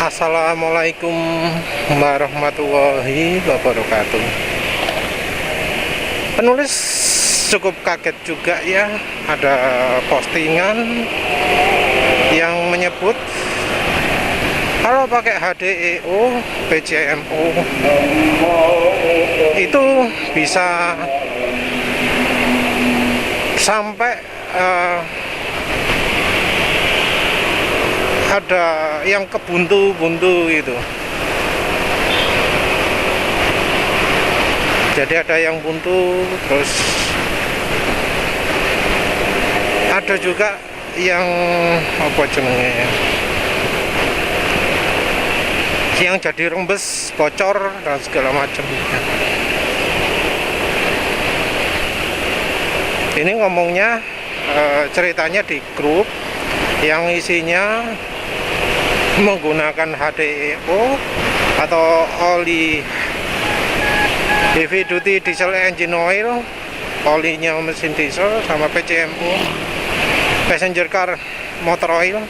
Assalamualaikum warahmatullahi wabarakatuh. Penulis cukup kaget juga ya, ada postingan yang menyebut kalau pakai HDEO PCMO itu bisa sampai ada yang kebuntu-buntu gitu. Jadi ada yang buntu, terus ada juga yang apa jenenge, yang jadi rembes, bocor dan segala macam. Ini ngomongnya ceritanya di grup yang isinya menggunakan HDEO atau oli heavy duty diesel engine oil, olinya mesin diesel, sama PCMO passenger car motor oil,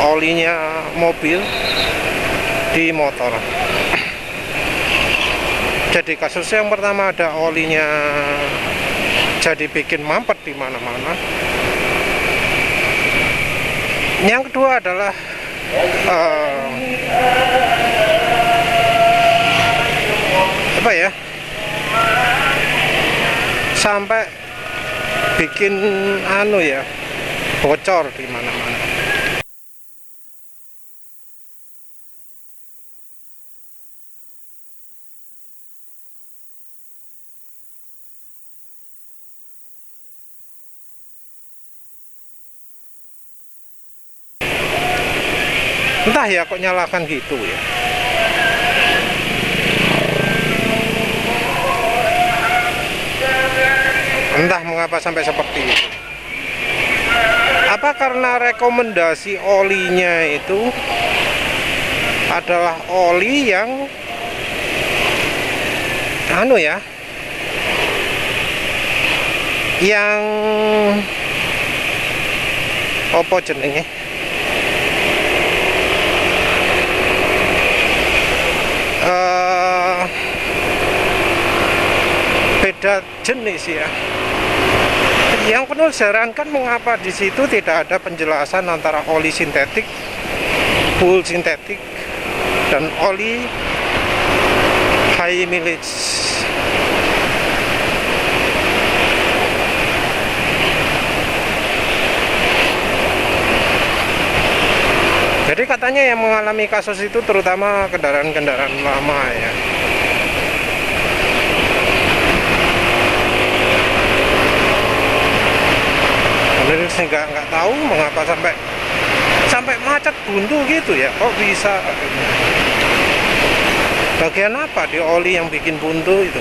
olinya mobil di motor. Jadi kasus yang pertama ada olinya jadi bikin mampet di mana-mana. Yang kedua adalah apa ya, sampai bikin bocor di mana-mana. Entah ya kok nyalakan gitu ya. Entah mengapa sampai seperti itu. Apa karena rekomendasi olinya itu adalah oli yang yang apa jenenge, beda jenis ya. Yang penulis herankan mengapa di situ tidak ada penjelasan antara oli sintetik, full sintetik, dan oli high mileage. Jadi katanya yang mengalami kasus itu terutama kendaraan-kendaraan lama ya. Nggak tahu mengapa sampai macet buntu gitu ya, kok bisa. Bagian apa di oli yang bikin buntu itu?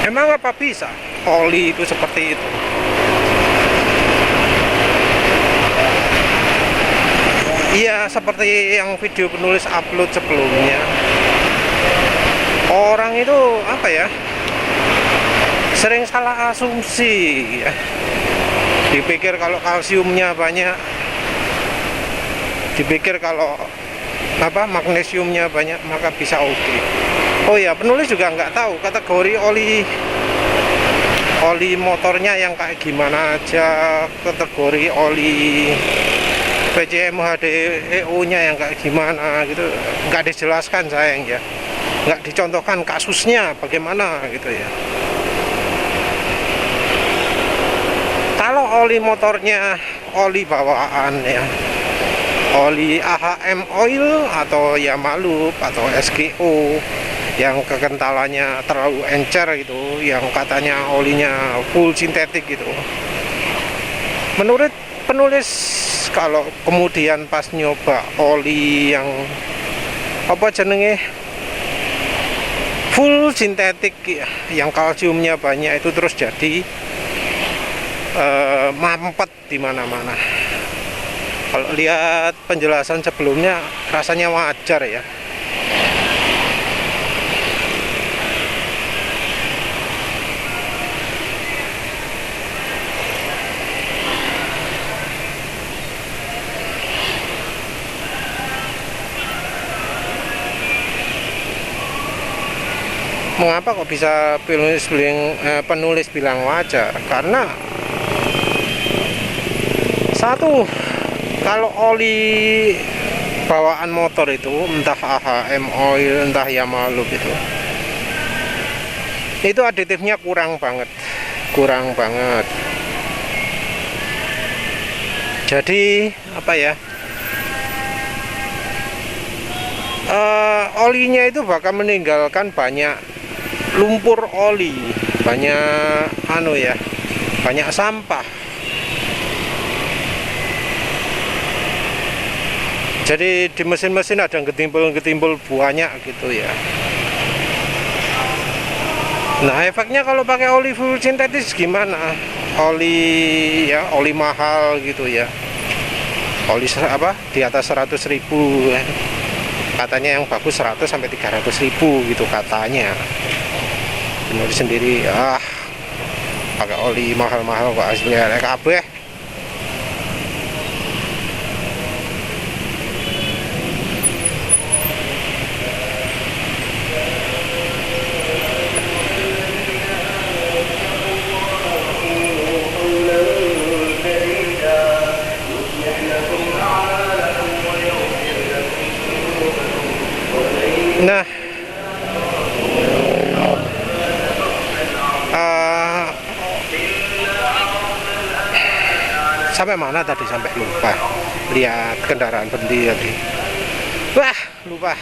Emang apa bisa oli itu seperti itu? Iya, seperti yang video penulis upload sebelumnya. Orang itu sering salah asumsi ya. Dipikir kalau kalsiumnya banyak, dipikir kalau magnesiumnya banyak maka bisa oke. Oh ya, penulis juga nggak tahu kategori oli motornya yang kayak gimana aja, kategori oli PCM HDEO nya yang kayak gimana gitu, nggak dijelaskan sayang ya, nggak dicontohkan kasusnya bagaimana gitu ya. Kalau oli motornya oli bawaan ya, oli AHM oil atau Yamalub atau SGO yang kekentalannya terlalu encer gitu, yang katanya olinya full sintetik gitu, menurut penulis kalau kemudian pas nyoba oli yang full sintetik ya, yang kalsiumnya banyak itu terus jadi mampet di mana-mana. Kalau lihat penjelasan sebelumnya rasanya wajar ya. Mengapa kok bisa penulis bilang wajar? Karena satu, kalau oli bawaan motor itu entah AHM Oil entah Yamalub itu aditifnya kurang banget, jadi apa ya, olinya itu bakal meninggalkan banyak lumpur oli, banyak banyak sampah. Jadi di mesin-mesin ada getimbul banyak gitu ya. Nah, efeknya kalau pakai oli full sintetis gimana? Oli mahal gitu ya. Oli di atas 100.000 kan. Katanya yang bagus 100 sampai 300.000 gitu katanya. Penulis sendiri pakai oli mahal-mahal kok asli kabeh. Nah, sampai mana tadi? Sampai lupa. Lihat kendaraan berhenti tadi. Wah, lupa.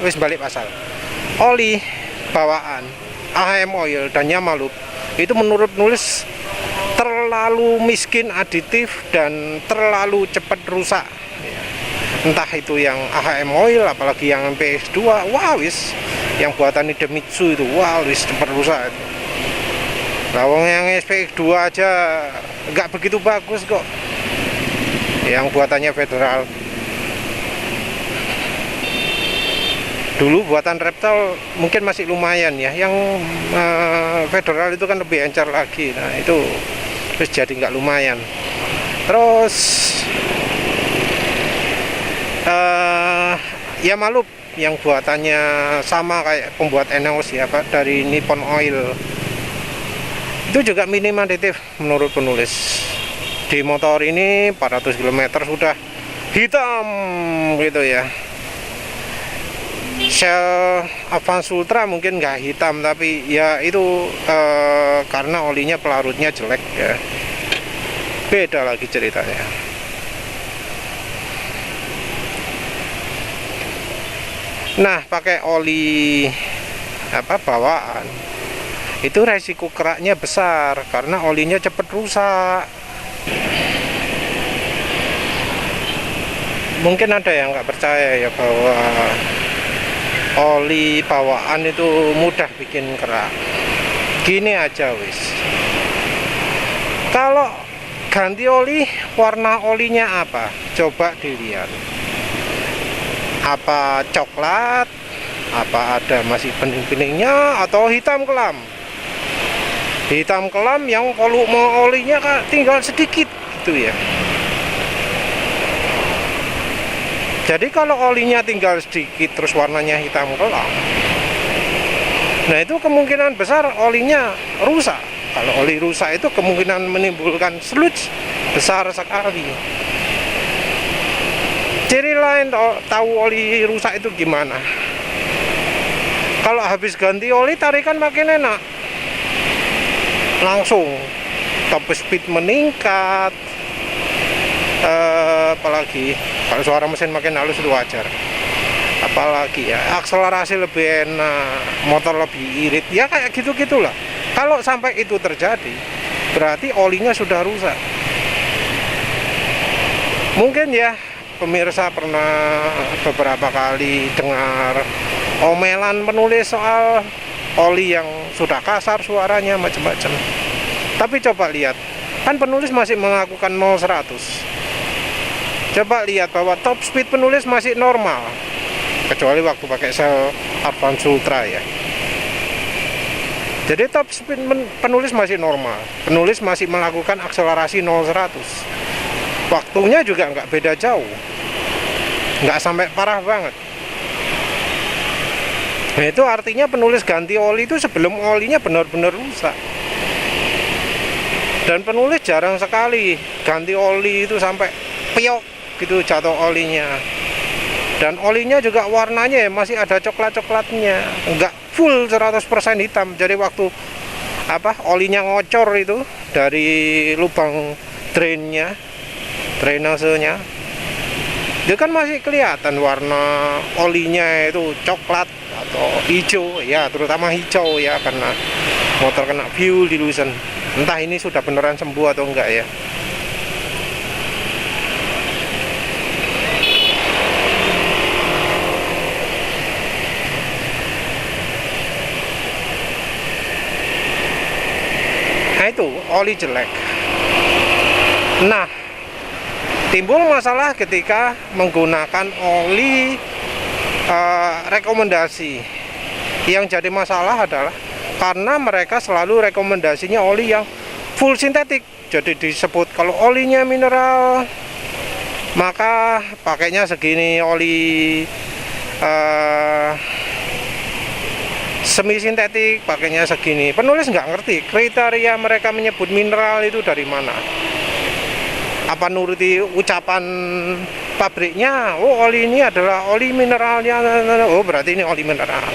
Wis balik pasal. Oli bawaan AHM Oil dan Yamalub itu menurut nulis terlalu miskin aditif dan terlalu cepat rusak. Entah itu yang AHM Oil apalagi yang PS2, wis yang buatan Idemitsu itu wis cepat rusak itu. Lawang yang SPX2 aja nggak begitu bagus kok, yang buatannya Federal. Dulu buatan Repsol mungkin masih lumayan ya, yang Federal itu kan lebih encer lagi. Nah itu terus jadi nggak lumayan. Terus Yamalub yang buatannya sama kayak pembuat Eneos ya Pak, dari Nippon Oil, itu juga minim aditif menurut penulis. Di motor ini 400 km sudah hitam gitu ya. Shell Avance Ultra mungkin nggak hitam, tapi ya itu karena olinya pelarutnya jelek ya, beda lagi ceritanya. Nah, pakai oli bawaan itu resiko keraknya besar karena olinya cepat rusak. Mungkin ada yang nggak percaya ya bahwa oli bawaan itu mudah bikin kerak. Gini aja wis, kalau ganti oli, warna olinya apa? Coba dilihat, apa coklat, apa ada masih bening-beningnya, atau hitam kelam. Hitam kelam yang volume olinya tinggal sedikit gitu ya. Jadi kalau olinya tinggal sedikit terus warnanya hitam kelam, nah itu kemungkinan besar olinya rusak. Kalau oli rusak itu kemungkinan menimbulkan sludge besar sekali. Ciri lain tahu oli rusak itu gimana? Kalau habis ganti oli, tarikan makin enak, langsung top speed meningkat. Apalagi kalau suara mesin makin halus itu wajar. Apalagi ya akselerasi lebih enak, motor lebih irit ya, kayak gitu-gitulah. Kalau sampai itu terjadi, berarti olinya sudah rusak. Mungkin ya pemirsa pernah beberapa kali dengar omelan penulis soal oli yang sudah kasar suaranya macam-macam. Tapi coba lihat, kan penulis masih mengakukan 0-100. Coba lihat bahwa top speed penulis masih normal, kecuali waktu pakai Shell Avance Ultra ya. Jadi top speed penulis masih normal, penulis masih melakukan akselerasi 0-100. waktunya juga nggak beda jauh, nggak sampai parah banget. Nah, itu artinya penulis ganti oli itu sebelum olinya benar-benar rusak. Dan penulis jarang sekali ganti oli itu sampai piok gitu jatuh olinya. Dan olinya juga warnanya ya masih ada coklat-coklatnya, nggak full 100% hitam. Jadi waktu olinya ngocor itu dari lubang drainasenya, dia kan masih kelihatan warna olinya itu coklat atau hijau ya, terutama hijau ya, karena motor kena fuel dilution. Entah ini sudah beneran sembuh atau enggak ya. Nah itu oli jelek. Nah, timbul masalah ketika menggunakan oli rekomendasi. Yang jadi masalah adalah karena mereka selalu rekomendasinya oli yang full sintetik. Jadi disebut kalau olinya mineral maka pakainya segini, oli semi sintetik pakainya segini. Penulis nggak ngerti kriteria mereka menyebut mineral itu dari mana. Apa nuruti ucapan pabriknya, oh oli ini adalah oli mineralnya, oh berarti ini oli mineral.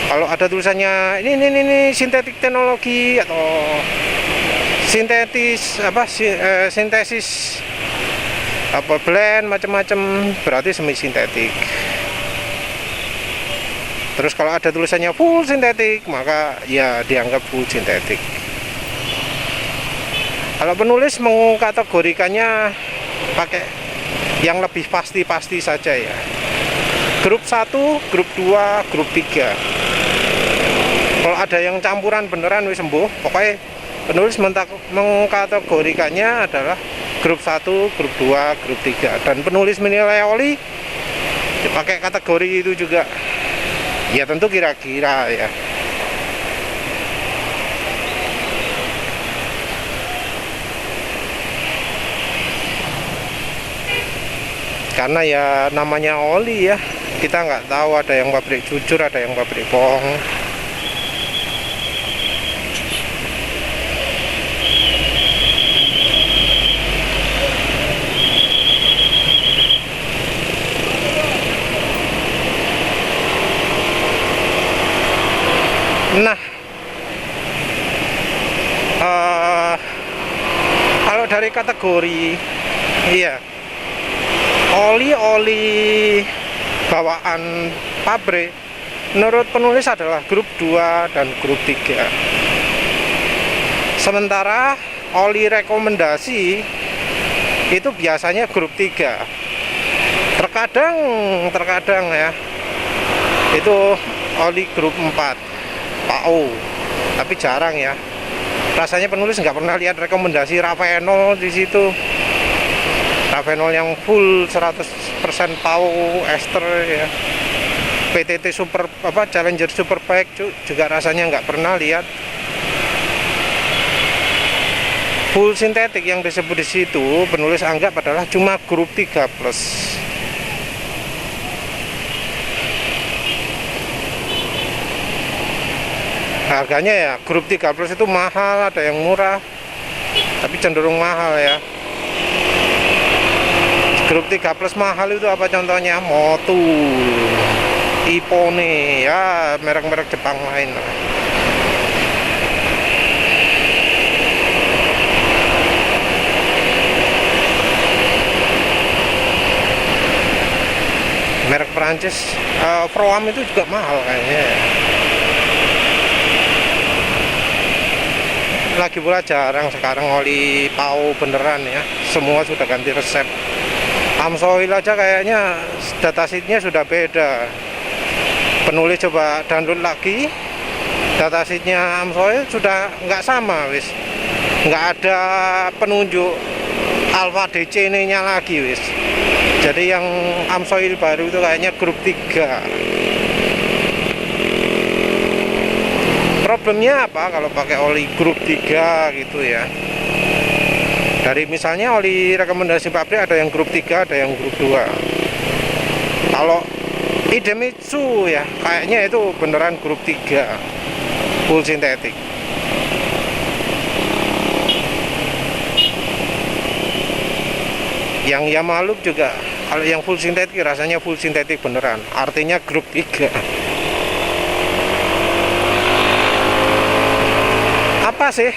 Kalau ada tulisannya ini sintetik teknologi atau sintesis blend macam-macam, berarti semi sintetik. Terus kalau ada tulisannya full sintetik, maka ya dianggap full sintetik. Kalau penulis mengkategorikannya pakai yang lebih pasti-pasti saja ya. Grup 1, grup 2, grup 3. Kalau ada yang campuran beneran wis sembuh, pokoknya penulis mengkategorikannya adalah grup 1, grup 2, grup 3. Dan penulis menilai oli dipakai kategori itu juga. Ya tentu kira-kira ya. Karena ya namanya oli ya, kita nggak tahu, ada yang pabrik jujur, ada yang pabrik bohong. Nah, kalau dari kategori, iya, oli-oli bawaan pabrik menurut penulis adalah grup 2 dan grup 3. Sementara oli rekomendasi itu biasanya grup 3. Terkadang ya itu oli grup 4 PAO, tapi jarang ya. Rasanya penulis nggak pernah lihat rekomendasi Ravenol di situ. Ravenol yang full 100% PAO ester ya. PTT Super Challenger Superbike juga rasanya nggak pernah lihat. Full sintetik yang disebut di situ penulis anggap adalah cuma grup 3+. Harganya ya grup 3+ itu mahal, ada yang murah, tapi cenderung mahal ya. Grup 3+ mahal itu apa contohnya? Motul, Ippone, ya merek-merek Jepang lain. Merek Perancis, Froam itu juga mahal kayaknya. Lagi pula jarang sekarang oli PAO beneran ya, semua sudah ganti resep. Amsoil aja kayaknya datasheetnya sudah beda. Penulis coba download lagi, datasheetnya Amsoil sudah nggak sama wis, nggak ada penunjuk alpha DC nya lagi wis. Jadi yang Amsoil baru itu kayaknya grup 3. Problemnya apa kalau pakai oli grup 3 gitu ya? Dari misalnya oli rekomendasi pabrik ada yang grup 3, ada yang grup 2. Kalau Idemitsu ya kayaknya itu beneran grup 3 full sintetik. Yang Yamaha juga kalau yang full sintetik rasanya full sintetik beneran, artinya grup 3. Apa sih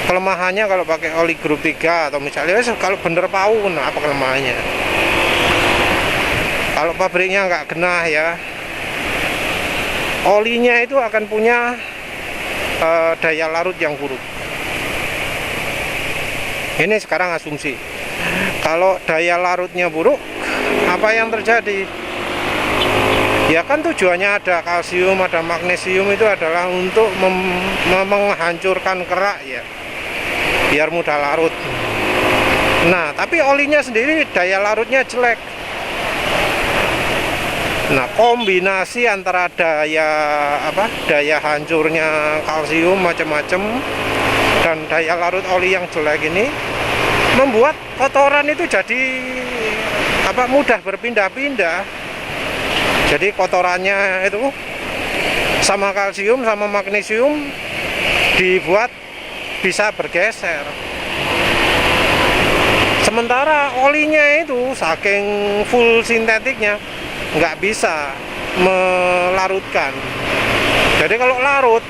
kelemahannya kalau pakai oli grup 3 atau misalnya kalau bener paun apa kelemahannya? Kalau pabriknya nggak genah ya, olinya itu akan punya daya larut yang buruk. Ini sekarang asumsi. Kalau daya larutnya buruk, apa yang terjadi? Ya kan tujuannya ada kalsium, ada magnesium, itu adalah untuk menghancurkan kerak ya, biar mudah larut. Nah, tapi olinya sendiri daya larutnya jelek. Nah, kombinasi antara daya hancurnya kalsium macam-macam dan daya larut oli yang jelek ini membuat kotoran itu jadi mudah berpindah-pindah. Jadi kotorannya itu sama kalsium sama magnesium dibuat bisa bergeser. Sementara olinya itu saking full sintetiknya nggak bisa melarutkan. Jadi kalau larut,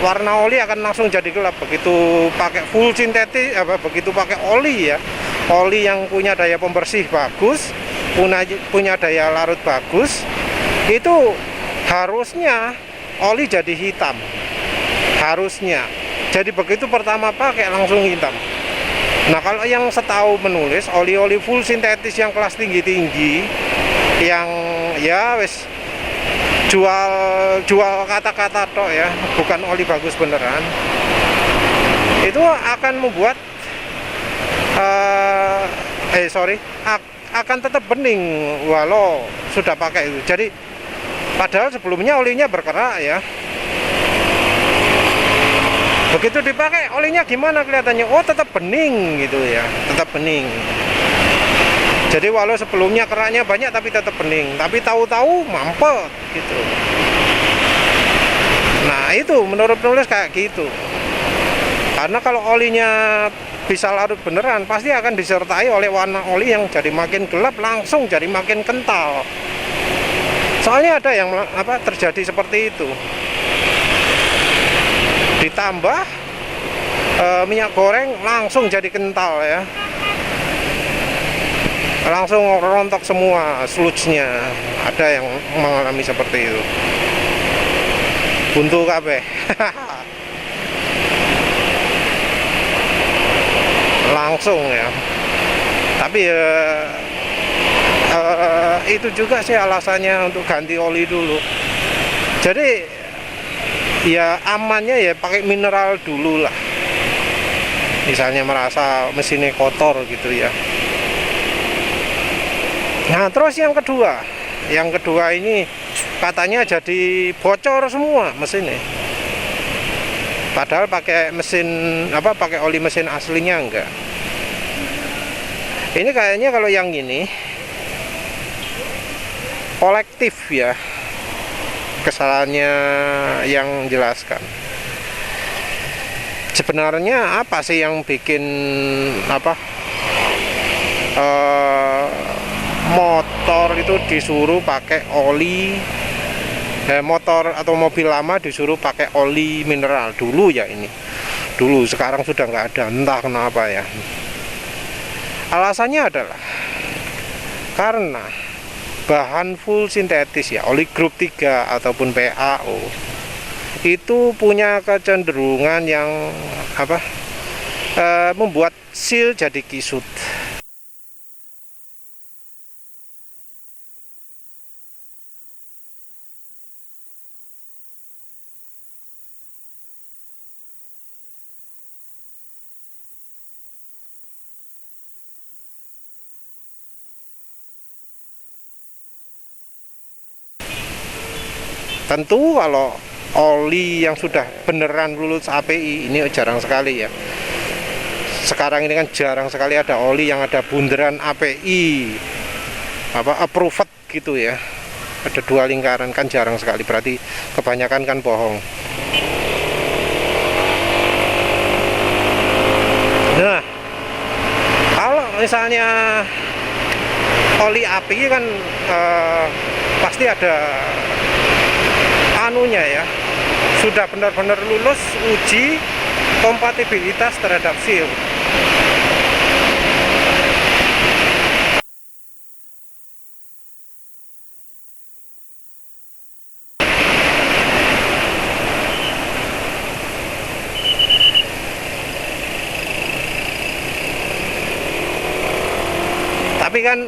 warna oli akan langsung jadi gelap. Begitu pakai full sintetik, begitu pakai oli ya, oli yang punya daya pembersih bagus, punya daya larut bagus, itu harusnya oli jadi hitam. Harusnya. Jadi begitu pertama pakai langsung hitam. Nah, kalau yang setahu menulis oli-oli full sintetis yang kelas tinggi-tinggi, yang ya wes jual kata-kata tok ya, bukan oli bagus beneran, itu akan membuat akan tetap bening walau sudah pakai itu. Jadi padahal sebelumnya olinya berkerak ya. Begitu dipakai olinya gimana kelihatannya? Oh, tetap bening gitu ya, tetap bening. Jadi walau sebelumnya keraknya banyak tapi tetap bening, tapi tahu-tahu mampet gitu. Nah, itu menurut penulis kayak gitu. Karena kalau olinya bisa larut beneran, pasti akan disertai oleh warna oli yang jadi makin gelap, langsung jadi makin kental. Soalnya ada yang terjadi seperti itu. Ditambah minyak goreng langsung jadi kental ya, langsung rontok semua sludge-nya. Ada yang mengalami seperti itu, buntu kabeh. Langsung ya. Tapi itu juga sih alasannya untuk ganti oli dulu. Jadi ya amannya ya pakai mineral dulu lah, misalnya merasa mesinnya kotor gitu ya. Nah, terus yang kedua ini katanya jadi bocor semua mesinnya, padahal pakai mesin pakai oli mesin aslinya enggak. Ini kayaknya kalau yang ini kolektif ya kesalahannya yang jelaskan. Sebenarnya apa sih yang bikin motor itu disuruh pakai oli, motor atau mobil lama disuruh pakai oli mineral dulu ya? Ini dulu, sekarang sudah nggak ada, entah kenapa ya. Alasannya adalah karena bahan full sintetis ya, oli grup 3 ataupun PAO itu punya kecenderungan yang membuat seal jadi kisut. Tentu kalau oli yang sudah beneran lulus API ini jarang sekali ya. sekarang ini kan jarang sekali ada oli yang ada bundaran API approved gitu ya, ada 2 lingkaran, kan jarang sekali, berarti kebanyakan kan bohong. Nah, kalau misalnya oli API kan pasti ada anunya ya, sudah benar-benar lulus uji kompatibilitas terhadap seal. Tapi kan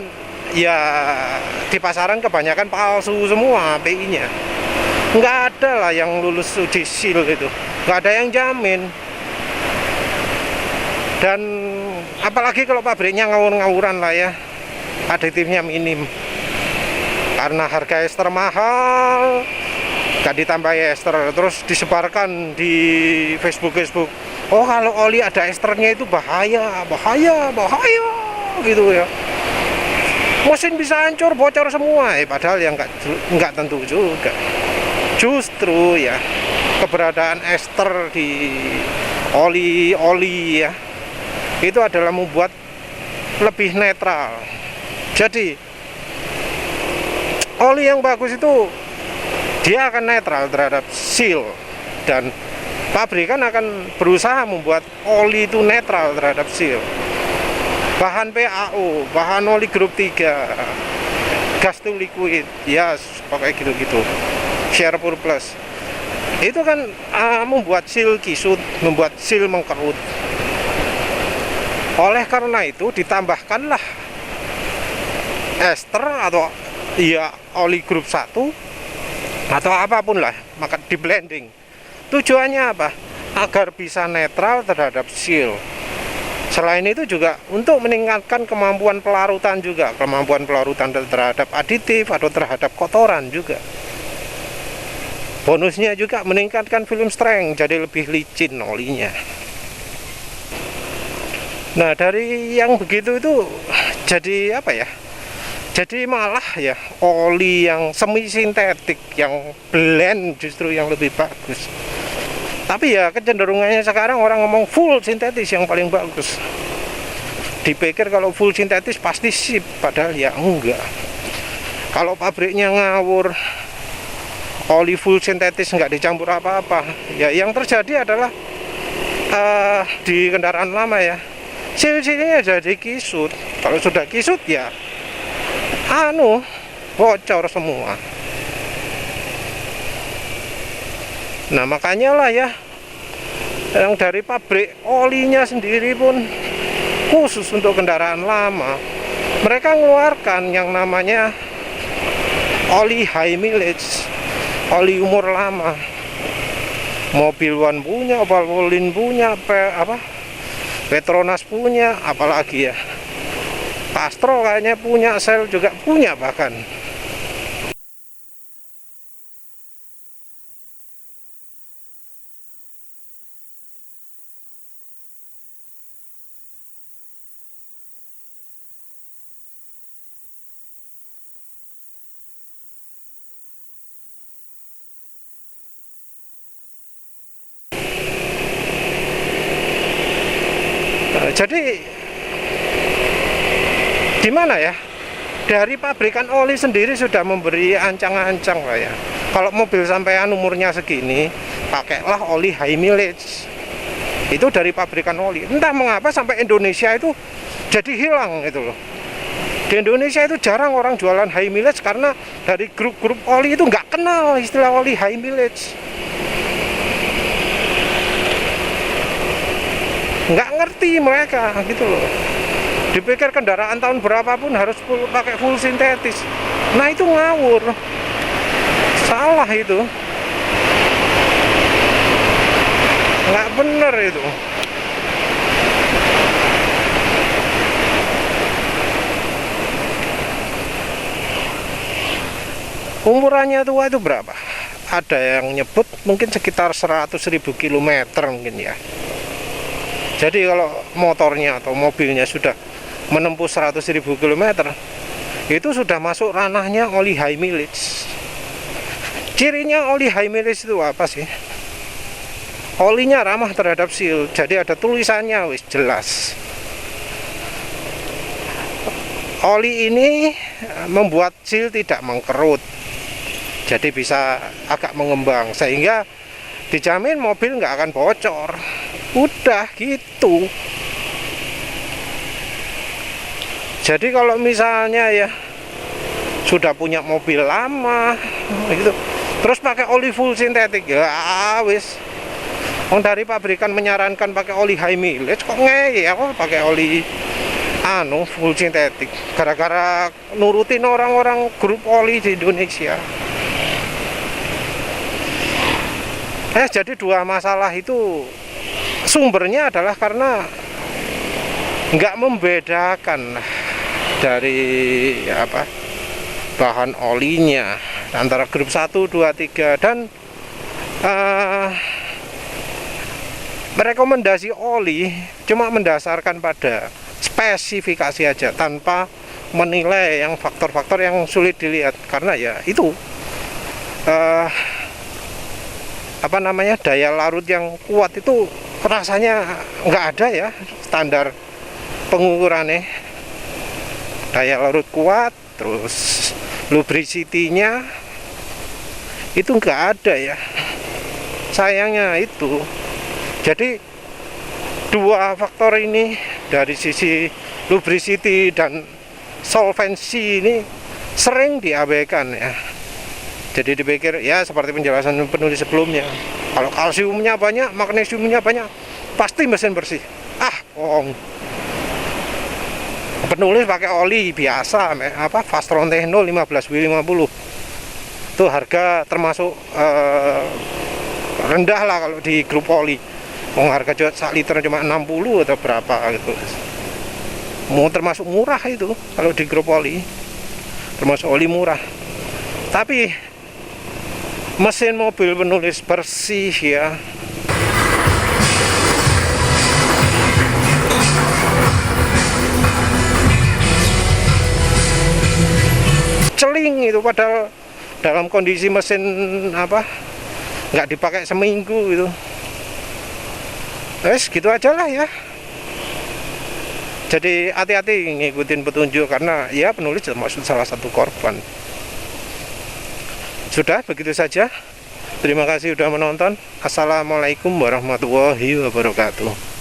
ya di pasaran kebanyakan palsu semua API-nya. Nggak ada lah yang lulus uji seal itu, nggak ada yang jamin. Dan apalagi kalau pabriknya ngawur-ngawuran lah ya, aditifnya minim. Karena harga ester mahal, nggak ditambah ester, terus disebarkan di Facebook. Oh, kalau oli ada esternya itu bahaya gitu ya. Mesin bisa hancur, bocor semua. Padahal yang nggak tentu juga. Justru ya keberadaan ester di oli ya, itu adalah membuat lebih netral. Jadi oli yang bagus itu dia akan netral terhadap seal, dan pabrikan akan berusaha membuat oli itu netral terhadap seal. Bahan PAO, bahan oli grup 3, gas to liquid, ya pakai gitu-gitu, share pur plus, itu kan membuat seal kisut, membuat seal mengkerut. Oleh karena itu ditambahkanlah ester atau ya oli grup 1 atau apapun lah, maka di blending. Tujuannya apa? Agar bisa netral terhadap seal. Selain itu juga untuk meningkatkan kemampuan pelarutan juga, kemampuan pelarutan terhadap aditif atau terhadap kotoran juga. Bonusnya juga meningkatkan film strength, jadi lebih licin olinya. Nah, dari yang begitu itu jadi apa ya? Jadi malah ya oli yang semi sintetik, yang blend justru yang lebih bagus. Tapi ya kecenderungannya sekarang orang ngomong full sintetis yang paling bagus. Dipikir kalau full sintetis pasti sip, padahal ya enggak. Kalau pabriknya ngawur, oli full sintetis nggak dicampur apa-apa, ya yang terjadi adalah di kendaraan lama ya, seal-sealnya jadi kisut. Kalau sudah kisut ya bocor semua. Nah, makanya lah ya, yang dari pabrik olinya sendiri pun khusus untuk kendaraan lama, mereka mengeluarkan yang namanya oli high mileage, oli umur lama. Mobil One punya, Valvoline punya, Petronas punya, apalagi ya Castro kayaknya punya, Shell juga punya bahkan. Jadi gimana ya, dari pabrikan oli sendiri sudah memberi ancang-ancang lah ya, kalau mobil sampean umurnya segini pakailah oli high mileage. Itu dari pabrikan oli. Entah mengapa sampai Indonesia itu jadi hilang gitu loh. Di Indonesia itu jarang orang jualan high mileage, karena dari grup-grup oli itu nggak kenal istilah oli high mileage. Nggak ngerti mereka gitu loh. Dipikir kendaraan tahun berapapun harus pakai full sintetis. Nah, itu ngawur, salah itu, nggak bener itu. Umurannya tua itu berapa? Ada yang nyebut mungkin sekitar 100.000 kilometer mungkin ya. Jadi kalau motornya atau mobilnya sudah menempuh 100.000 km, itu sudah masuk ranahnya oli high mileage. Cirinya oli high mileage itu apa sih? Olinya ramah terhadap seal, jadi ada tulisannya wis jelas. Oli ini membuat seal tidak mengkerut, jadi bisa agak mengembang, sehingga dijamin mobil nggak akan bocor. Udah gitu. Jadi kalau misalnya ya sudah punya mobil lama gitu, terus pakai oli full sintetik, ya wis. Dari pabrikan menyarankan pakai oli high mileage, kok ngeyel pakai oli full sintetik, gara-gara nurutin orang-orang grup oli di Indonesia. Jadi dua masalah itu sumbernya adalah karena nggak membedakan dari bahan olinya antara grup 1, 2, 3, dan rekomendasi oli cuma mendasarkan pada spesifikasi aja tanpa menilai yang faktor-faktor yang sulit dilihat, karena ya itu daya larut yang kuat itu rasanya nggak ada ya standar pengukurannya. Daya larut kuat, terus lubricity-nya itu nggak ada ya, sayangnya itu. Jadi dua faktor ini dari sisi lubricity dan solvency ini sering diabaikan ya. Jadi dipikir ya seperti penjelasan penulis sebelumnya, kalau kalsiumnya banyak, magnesiumnya banyak, pasti mesin bersih. Bohong. Penulis pakai oli biasa, Fastron Techno 15W50. Itu harga termasuk rendah lah kalau di grup oli. Harga sak liter cuma 60 atau berapa gitu. Mau termasuk murah itu kalau di grup oli. Termasuk oli murah. Tapi mesin mobil penulis bersih ya, celing itu, padahal dalam kondisi mesin nggak dipakai seminggu gitu. Gitu aja lah ya. Jadi hati-hati ngikutin petunjuk, karena ya penulis termasuk salah satu korban. Sudah begitu saja. Terima kasih sudah menonton. Assalamualaikum warahmatullahi wabarakatuh.